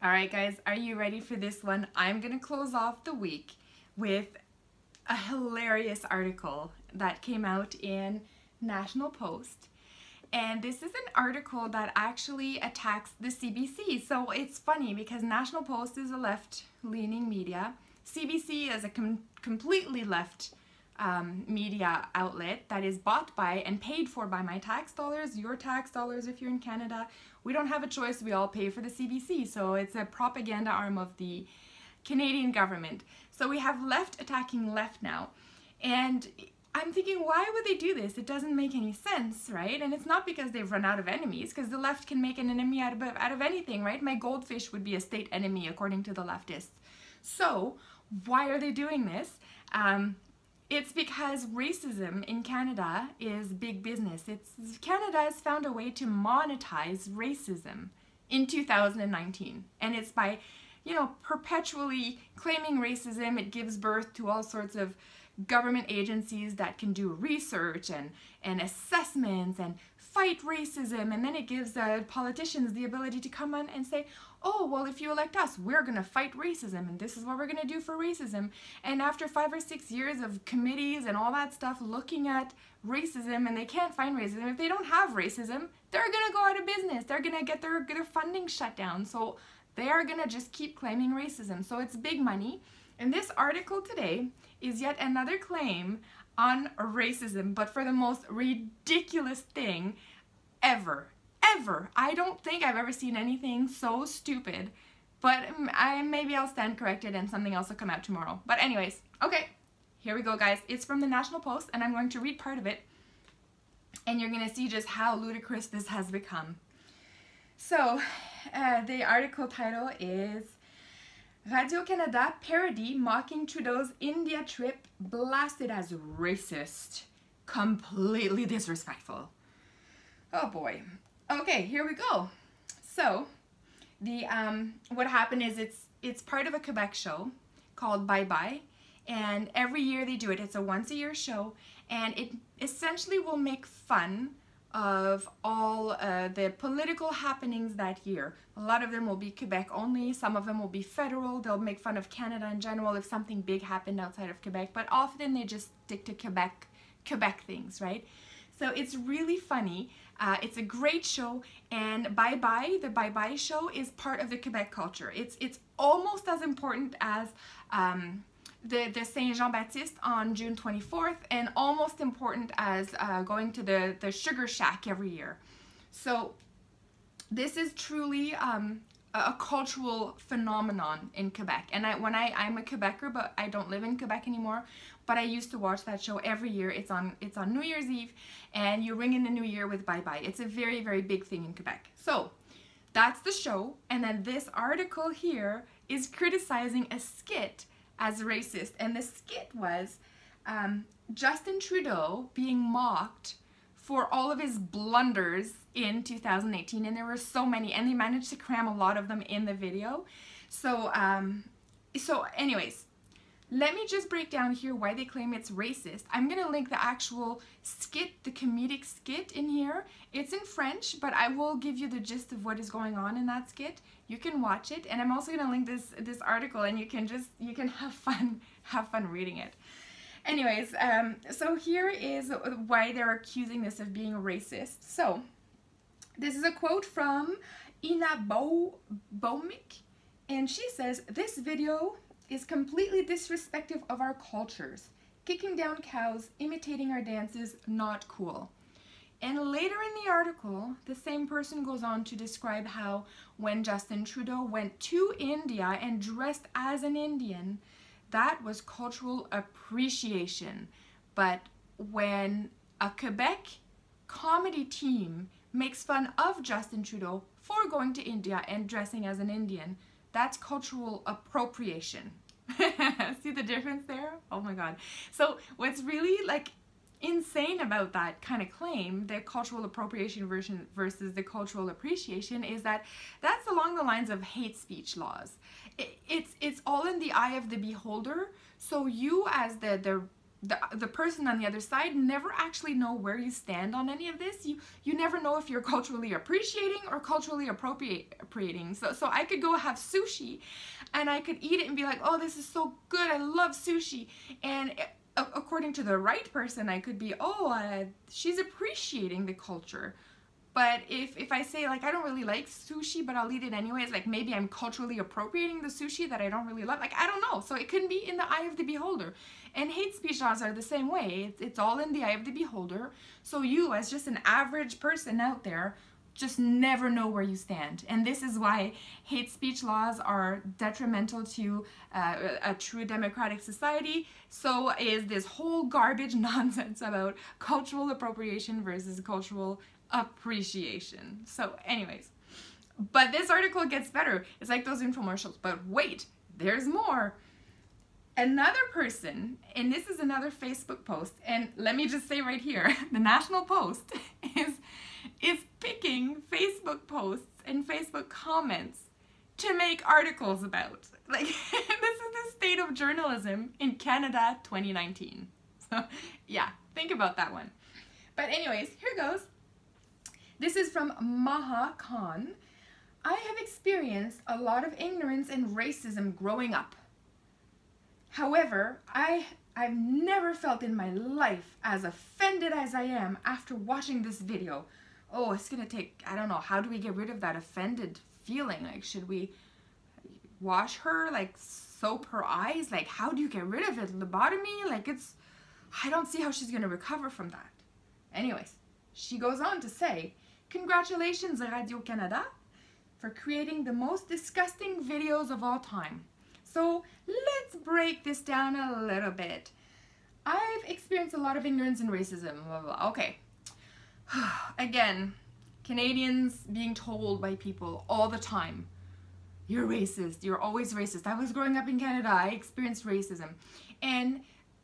All right, guys, are you ready for this one? I'm going to close off the week with a hilarious article that came out in National Post. And this is an article that actually attacks the CBC. So it's funny because National Post is a left-leaning media. CBC is a completely left media outlet that is bought by and paid for by my tax dollars, your tax dollars if you're in Canada. We don't have a choice, we all pay for the CBC, so it's a propaganda arm of the Canadian government. So we have left attacking left now, and I'm thinking, why would they do this? It doesn't make any sense, right? And it's not because they've run out of enemies, because the left can make an enemy out of anything, right? My goldfish would be a state enemy according to the leftists. So why are they doing this? It's because racism in Canada is big business. Canada has found a way to monetize racism in 2019. And it's by, perpetually claiming racism. It gives birth to all sorts of government agencies that can do research and assessments and fight racism. And then it gives politicians the ability to come on and say, oh, well, if you elect us, we're going to fight racism, and this is what we're going to do for racism. And after 5 or 6 years of committees and all that stuff looking at racism, and they can't find racism, if they don't have racism, they're going to go out of business. They're going to get their funding shut down. So they are going to just keep claiming racism. So it's big money. And this article today is yet another claim on racism, but for the most ridiculous thing ever. I don't think I've ever seen anything so stupid, but maybe I'll stand corrected and something else will come out tomorrow. But anyways, okay, here we go, guys. It's from the National Post, and I'm going to read part of it, and you're going to see just how ludicrous this has become. So, the article title is Radio-Canada parody mocking Trudeau's India trip blasted as racist. Completely disrespectful. Oh boy. Okay, here we go. So, the what happened is it's part of a Quebec show called Bye Bye, and every year they do it. It's a once-a-year show, and it essentially will make fun of all the political happenings that year. A lot of them will be Quebec only, some of them will be federal. They'll make fun of Canada in general if something big happened outside of Quebec, but often they just stick to Quebec things, right? So it's really funny. It's a great show, and Bye Bye, the Bye Bye show, is part of the Quebec culture. It's almost as important as the Saint Jean-Baptiste on June 24th, and almost important as going to the Sugar Shack every year. So this is truly a cultural phenomenon in Quebec. And I'm a Quebecer, but I don't live in Quebec anymore. But I used to watch that show every year. It's on New Year's Eve, and you ring in the new year with Bye Bye. It's a very, very big thing in Quebec. So that's the show, and then this article here is criticizing a skit as racist, and the skit was Justin Trudeau being mocked for all of his blunders in 2018, and there were so many, and they managed to cram a lot of them in the video. So anyways, let me just break down here why they claim it's racist. I'm going to link the actual skit, the comedic skit in here. It's in French, but I will give you the gist of what is going on in that skit. You can watch it, and I'm also going to link this article, and you can have fun reading it. Anyways, so here is why they're accusing this of being racist. So, this is a quote from Ina Baumik, and she says, "This video is completely disrespectful of our cultures. Kicking down cows, imitating our dances, not cool." And later in the article, the same person goes on to describe how when Justin Trudeau went to India and dressed as an Indian, that was cultural appreciation. But when a Quebec comedy team makes fun of Justin Trudeau for going to India and dressing as an Indian, that's cultural appropriation. See the difference there? Oh my god. So what's really insane about that kind of claim, the cultural appropriation versus the cultural appreciation, is that that's along the lines of hate speech laws. It's all in the eye of the beholder. So you as the the person on the other side never actually know where you stand on any of this. You never know if you're culturally appreciating or culturally appropriating. So I could go have sushi and I could eat it and be like, oh, this is so good, I love sushi. And according to the right person, I could be, oh, she's appreciating the culture. But if I say, like, I don't really like sushi, but I'll eat it anyways, like, maybe I'm culturally appropriating the sushi that I don't really love. Like, I don't know. So it can be in the eye of the beholder. And hate speech laws are the same way. It's all in the eye of the beholder. So you, as just an average person out there, just never know where you stand. And this is why hate speech laws are detrimental to a true democratic society. So is this whole garbage nonsense about cultural appropriation versus cultural appreciation. So anyways, but this article gets better. It's like those infomercials, but wait, there's more. Another person, and this is another Facebook post, and let me just say right here, the National Post is picking Facebook posts and Facebook comments to make articles about. Like, this is the state of journalism in Canada 2019. So yeah, think about that one. But anyways, here goes. This is from Maha Khan. I have experienced a lot of ignorance and racism growing up. However, I've never felt in my life as offended as I am after watching this video. Oh, it's gonna take, I don't know, how do we get rid of that offended feeling? Like, should we wash her, like soap her eyes? Like, how do you get rid of it? Lobotomy? Like, I don't see how she's gonna recover from that. Anyways, she goes on to say, congratulations, Radio-Canada, for creating the most disgusting videos of all time. So let's break this down a little bit. I've experienced a lot of ignorance and racism. Blah, blah, blah. Okay. Again, Canadians being told by people all the time, you're racist, you're always racist. I was growing up in Canada, I experienced racism. And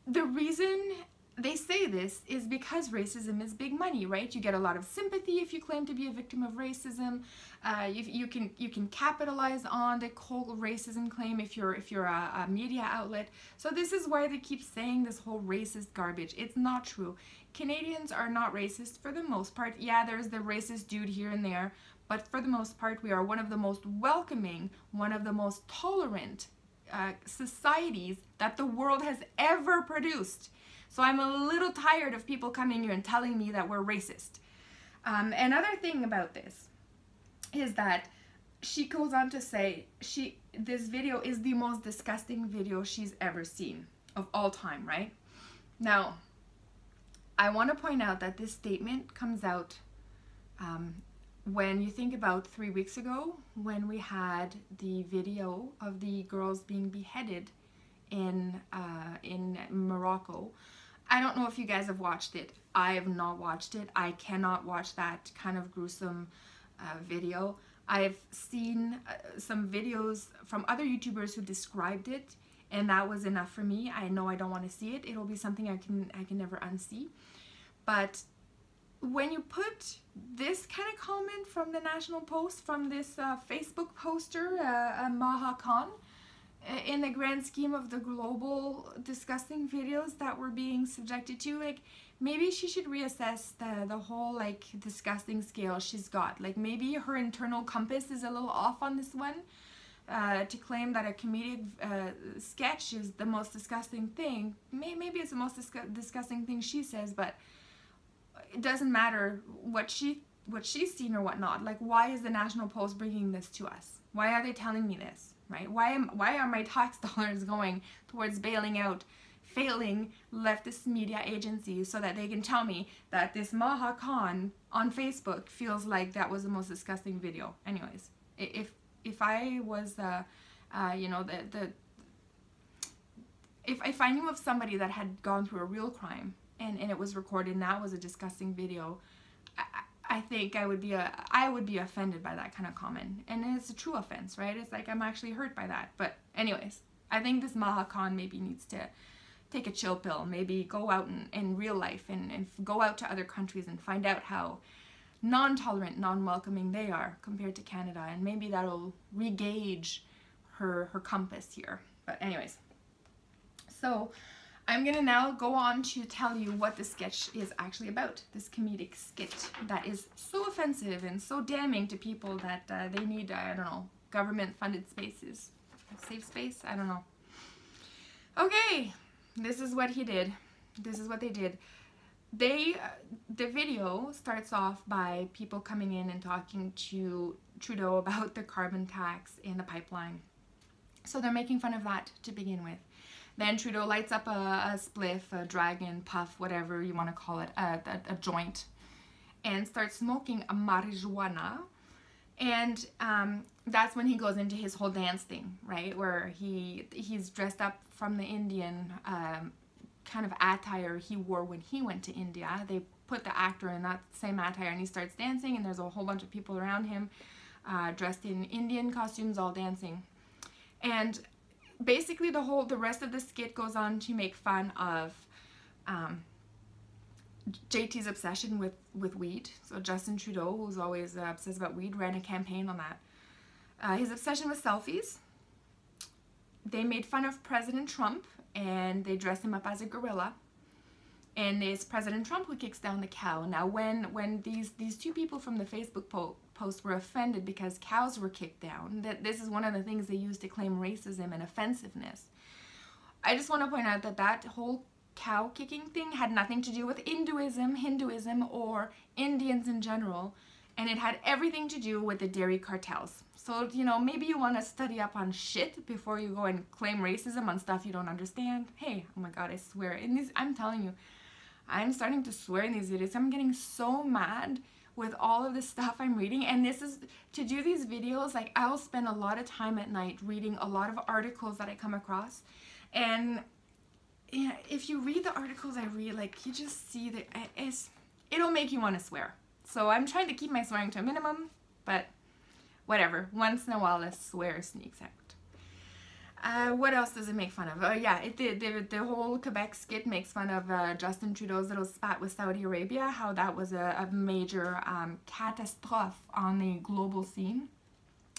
the reason they say this is because racism is big money, right? You get a lot of sympathy if you claim to be a victim of racism. You can capitalize on the whole racism claim if you're a media outlet. So this is why they keep saying this whole racist garbage. It's not true. Canadians are not racist for the most part. Yeah, there's the racist dude here and there, but for the most part, we are one of the most welcoming, one of the most tolerant societies that the world has ever produced. So I'm a little tired of people coming here and telling me that we're racist. Another thing about this is that she goes on to say this video is the most disgusting video she's ever seen of all time, right? Now, I want to point out that this statement comes out when you think about 3 weeks ago when we had the video of the girls being beheaded in Morocco. I don't know if you guys have watched it. I have not watched it. I cannot watch that kind of gruesome video. I've seen some videos from other YouTubers who described it, and that was enough for me. I know I don't want to see it. It'll be something I can never unsee. But when you put this kind of comment from the National Post, from this Facebook poster, Maha Khan, in the grand scheme of the global disgusting videos that we're being subjected to, like, maybe she should reassess the whole, like, disgusting scale she's got. Like, maybe her internal compass is a little off on this one, to claim that a comedic sketch is the most disgusting thing. Maybe it's the most disgusting thing she says, but it doesn't matter what she's seen or whatnot. Like, why is the National Post bringing this to us? Why are they telling me this? Right? Why are my tax dollars going towards bailing out failing leftist media agencies so that they can tell me that this Maha Khan on Facebook feels like that was the most disgusting video? Anyways, if I was you know, if I knew of somebody that had gone through a real crime and it was recorded and that was a disgusting video, I think I would be offended by that kind of comment. And it's a true offense, right? It's like I'm actually hurt by that. But anyways, I think this Maha Khan maybe needs to take a chill pill, maybe go out in real life and go out to other countries and find out how non-tolerant, non-welcoming they are compared to Canada, and maybe that'll re-gauge her compass here. But anyways, so I'm gonna now go on to tell you what the sketch is actually about. This comedic skit that is so offensive and so damning to people that they need, I don't know, government-funded spaces. A safe space? I don't know. Okay, this is what he did. This is what they did. The video starts off by people coming in and talking to Trudeau about the carbon tax in the pipeline. So they're making fun of that to begin with. Then Trudeau lights up a spliff, a dragon, puff, whatever you want to call it, a joint, and starts smoking a marijuana. And that's when he goes into his whole dance thing, right? Where he's dressed up from the Indian kind of attire he wore when he went to India. They put the actor in that same attire and he starts dancing, and there's a whole bunch of people around him dressed in Indian costumes all dancing. And basically the rest of the skit goes on to make fun of JT's obsession with weed. So Justin Trudeau, who's always obsessed about weed, ran a campaign on that. His obsession with selfies. They made fun of President Trump and they dressed him up as a gorilla. And it's President Trump who kicks down the cow. Now when these two people from the Facebook post were offended because cows were kicked down, this is one of the things they use to claim racism and offensiveness. I just want to point out that whole cow kicking thing had nothing to do with Hinduism, or Indians in general, and it had everything to do with the dairy cartels. So, you know, maybe you want to study up on shit before you go and claim racism on stuff you don't understand. Hey, oh my god, I swear, I'm telling you, I'm starting to swear in these videos. I'm getting so mad with all of this stuff I'm reading, and this is, to do these videos, like, I'll spend a lot of time at night reading a lot of articles that I come across, and yeah, if you read the articles I read, like, you just see that it'll make you want to swear. So I'm trying to keep my swearing to a minimum, but whatever, once in a while a swear sneaks out. What else does it make fun of? Yeah, the whole Quebec skit makes fun of Justin Trudeau's little spat with Saudi Arabia, how that was a major catastrophe on the global scene.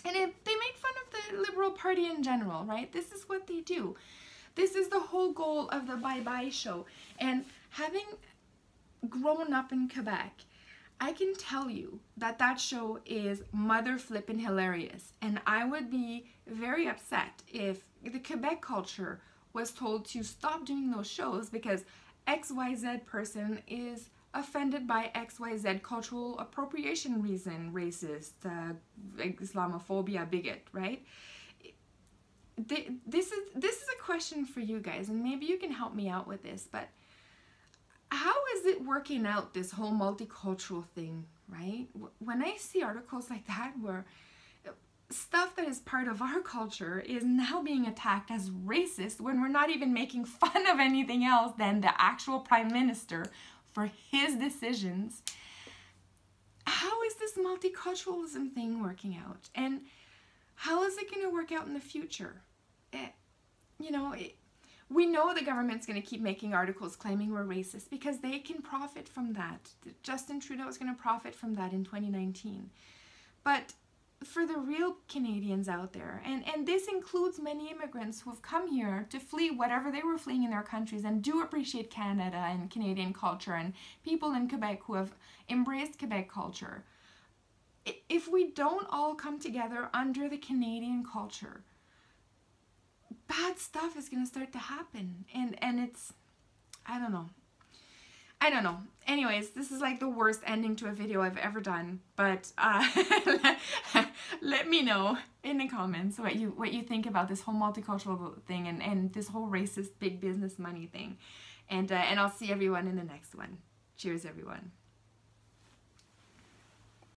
And they make fun of the Liberal Party in general, right? This is what they do. This is the whole goal of the Bye Bye show. And having grown up in Quebec, I can tell you that show is mother flippin' hilarious. And I would be very upset if the Quebec culture was told to stop doing those shows because XYZ person is offended by XYZ cultural appropriation reason, racist, Islamophobia, bigot, right? This is a question for you guys, and maybe you can help me out with this, but how is it working out, this whole multicultural thing, right? When I see articles like that where stuff that is part of our culture is now being attacked as racist when we're not even making fun of anything else than the actual prime minister for his decisions, how is this multiculturalism thing working out? And how is it going to work out in the future? We know the government's going to keep making articles claiming we're racist because they can profit from that. Justin Trudeau is going to profit from that in 2019. But for the real Canadians out there, and this includes many immigrants who have come here to flee whatever they were fleeing in their countries and do appreciate Canada and Canadian culture, and people in Quebec who have embraced Quebec culture. If we don't all come together under the Canadian culture, bad stuff is going to start to happen. And it's, I don't know. Anyways, this is like the worst ending to a video I've ever done. But let me know in the comments what you think about this whole multicultural thing and this whole racist big business money thing. And I'll see everyone in the next one. Cheers, everyone.